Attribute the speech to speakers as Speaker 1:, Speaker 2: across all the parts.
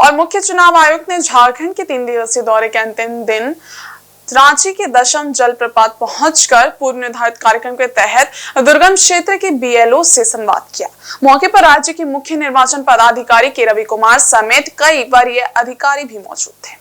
Speaker 1: और मुख्य चुनाव आयुक्त ने झारखंड के 3 दिवसीय दौरे के अंतिम दिन रांची के दशम जलप्रपात पहुंचकर पूर्व निर्धारित कार्यक्रम के तहत दुर्गम क्षेत्र के बीएलओ से संवाद किया। मौके पर राज्य के मुख्य निर्वाचन पदाधिकारी के रवि कुमार समेत कई वरीय अधिकारी भी मौजूद थे।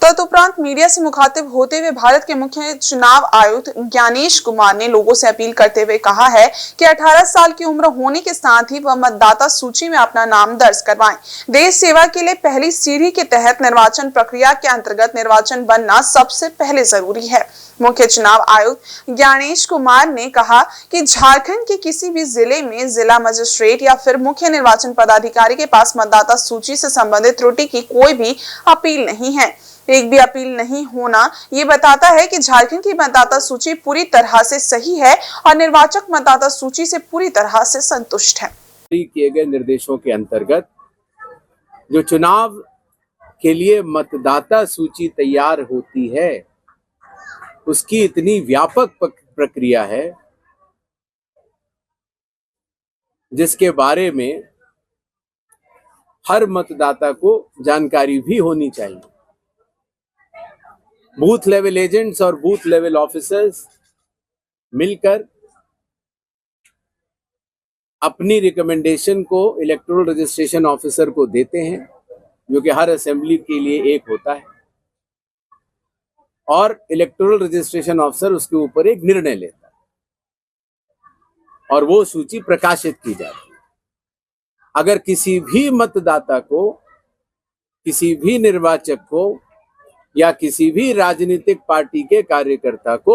Speaker 1: तदुपरांत मीडिया से मुखातिब होते हुए भारत के मुख्य चुनाव आयुक्त ज्ञानेश कुमार ने लोगों से अपील करते हुए कहा है कि 18 साल की उम्र होने के साथ ही वह मतदाता सूची में अपना नाम दर्ज करवाएं। देश सेवा के लिए पहली सीढ़ी के तहत निर्वाचन प्रक्रिया के अंतर्गत निर्वाचन बनना सबसे पहले जरूरी है। मुख्य चुनाव आयुक्त ज्ञानेश कुमार ने कहा कि झारखंड के किसी भी जिले में जिला मजिस्ट्रेट या फिर मुख्य निर्वाचन पदाधिकारी के पास मतदाता सूची से संबंधित त्रुटि की कोई भी अपील नहीं है। एक भी अपील नहीं होना ये बताता है कि झारखंड की मतदाता सूची पूरी तरह से सही है और निर्वाचक मतदाता सूची से पूरी तरह से संतुष्ट है।
Speaker 2: किए गए निर्देशों के अंतर्गत जो चुनाव के लिए मतदाता सूची तैयार होती है उसकी इतनी व्यापक प्रक्रिया है जिसके बारे में हर मतदाता को जानकारी भी होनी चाहिए। बूथ लेवल एजेंट्स और बूथ लेवल ऑफिसर्स मिलकर अपनी रिकमेंडेशन को इलेक्टोरल रजिस्ट्रेशन ऑफिसर को देते हैं, जो कि हर असेंबली के लिए एक होता है, और इलेक्टोरल रजिस्ट्रेशन ऑफिसर उसके ऊपर एक निर्णय लेता है और वो सूची प्रकाशित की जाती है। अगर किसी भी मतदाता को, किसी भी निर्वाचक को या किसी भी राजनीतिक पार्टी के कार्यकर्ता को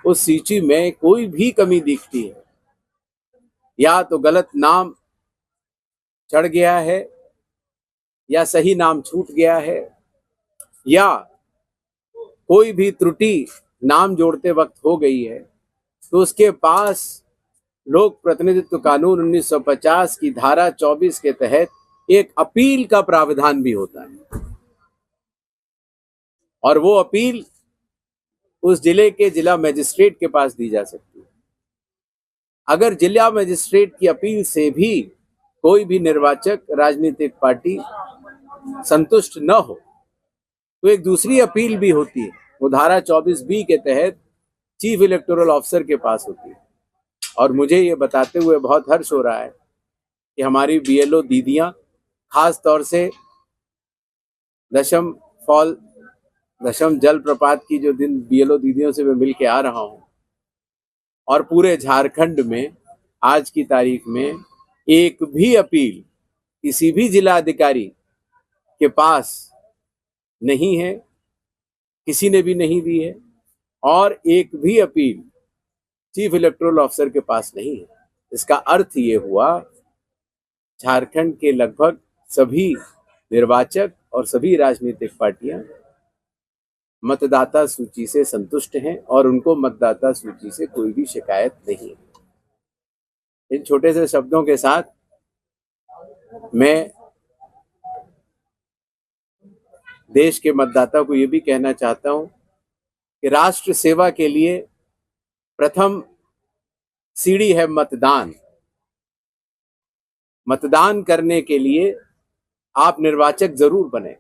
Speaker 2: उस सूची में कोई भी कमी दिखती है, या तो गलत नाम चढ़ गया है या सही नाम छूट गया है या कोई भी त्रुटि नाम जोड़ते वक्त हो गई है, तो उसके पास लोक प्रतिनिधित्व कानून 1950 की धारा 24 के तहत एक अपील का प्रावधान भी होता है और वो अपील उस जिले के जिला मजिस्ट्रेट के पास दी जा सकती है। अगर जिला मजिस्ट्रेट की अपील से भी कोई भी निर्वाचक, राजनीतिक पार्टी संतुष्ट न हो तो एक दूसरी अपील भी होती है, वो धारा 24B के तहत चीफ इलेक्टोरल ऑफिसर के पास होती है। और मुझे ये बताते हुए बहुत हर्ष हो रहा है कि हमारी बीएलओ दीदियां, खास तौर से दशम जलप्रपात की जो दिन बीएलओ दीदियों से मैं मिल के आ रहा हूं, और पूरे झारखंड में आज की तारीख में एक भी अपील किसी भी जिला अधिकारी के पास नहीं है, किसी ने भी नहीं दी है, और एक भी अपील चीफ इलेक्टोरल ऑफिसर के पास नहीं है। इसका अर्थ ये हुआ झारखंड के लगभग सभी निर्वाचक और सभी राजनीतिक पार्टियां मतदाता सूची से संतुष्ट हैं और उनको मतदाता सूची से कोई भी शिकायत नहीं है। इन छोटे से शब्दों के साथ मैं देश के मतदाता को ये भी कहना चाहता हूं कि राष्ट्र सेवा के लिए प्रथम सीढ़ी है मतदान। मतदान करने के लिए आप निर्वाचक जरूर बने।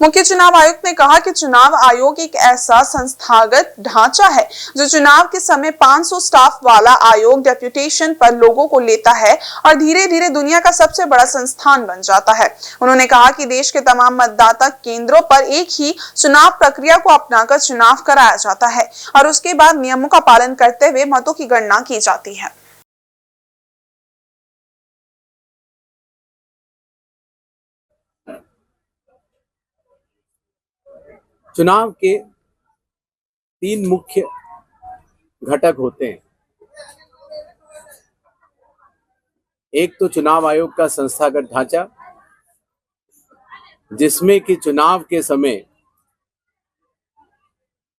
Speaker 1: मुख्य चुनाव आयुक्त ने कहा कि चुनाव आयोग एक ऐसा संस्थागत ढांचा है जो चुनाव के समय 500 स्टाफ वाला आयोग डेप्यूटेशन पर लोगों को लेता है और धीरे धीरे दुनिया का सबसे बड़ा संस्थान बन जाता है। उन्होंने कहा कि देश के तमाम मतदाता केंद्रों पर एक ही चुनाव प्रक्रिया को अपनाकर चुनाव कराया जाता है और उसके बाद नियमों का पालन करते हुए मतों की गणना की जाती है।
Speaker 2: चुनाव के 3 मुख्य घटक होते हैं। एक तो चुनाव आयोग का संस्थागत ढांचा, जिसमें कि चुनाव के समय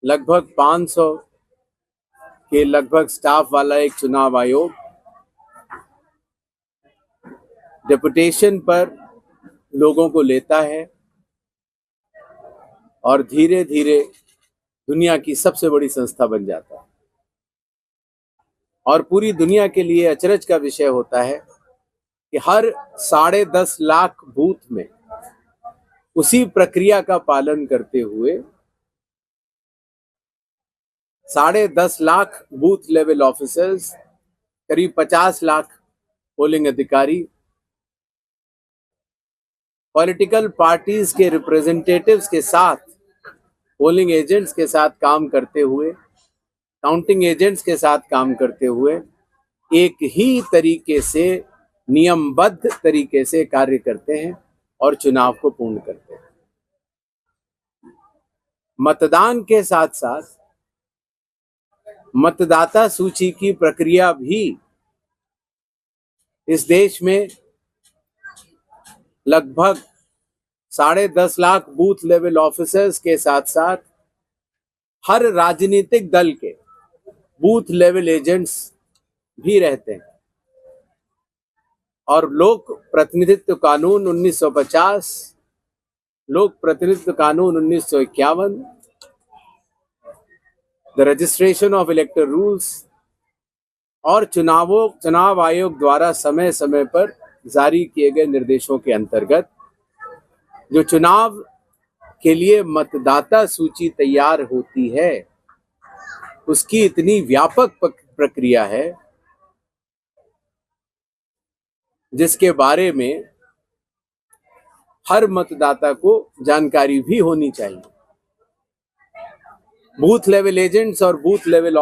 Speaker 2: लगभग 500 के लगभग स्टाफ वाला एक चुनाव आयोग डेपुटेशन पर लोगों को लेता है और धीरे धीरे दुनिया की सबसे बड़ी संस्था बन जाता है। और पूरी दुनिया के लिए अचरज का विषय होता है कि हर 10.5 लाख बूथ में उसी प्रक्रिया का पालन करते हुए 10.5 लाख बूथ लेवल ऑफिसर्स, करीब 50 लाख पोलिंग अधिकारी, पॉलिटिकल पार्टीज के रिप्रेजेंटेटिव्स के साथ, पोलिंग एजेंट्स के साथ काम करते हुए, काउंटिंग एजेंट्स के साथ काम करते हुए एक ही तरीके से, नियमबद्ध तरीके से कार्य करते हैं और चुनाव को पूर्ण करते हैं। मतदान के साथ साथ मतदाता सूची की प्रक्रिया भी इस देश में लगभग 10.5 लाख बूथ लेवल ऑफिसर्स के साथ साथ हर राजनीतिक दल के बूथ लेवल एजेंट्स भी रहते हैं। और लोक प्रतिनिधित्व कानून 1950, लोक प्रतिनिधित्व कानून 1951, द रजिस्ट्रेशन ऑफ इलेक्टर रूल्स और चुनाव आयोग द्वारा समय समय पर जारी किए गए निर्देशों के अंतर्गत जो चुनाव के लिए मतदाता सूची तैयार होती है, उसकी इतनी व्यापक प्रक्रिया है जिसके बारे में हर मतदाता को जानकारी भी होनी चाहिए। बूथ लेवल एजेंट्स और बूथ लेवल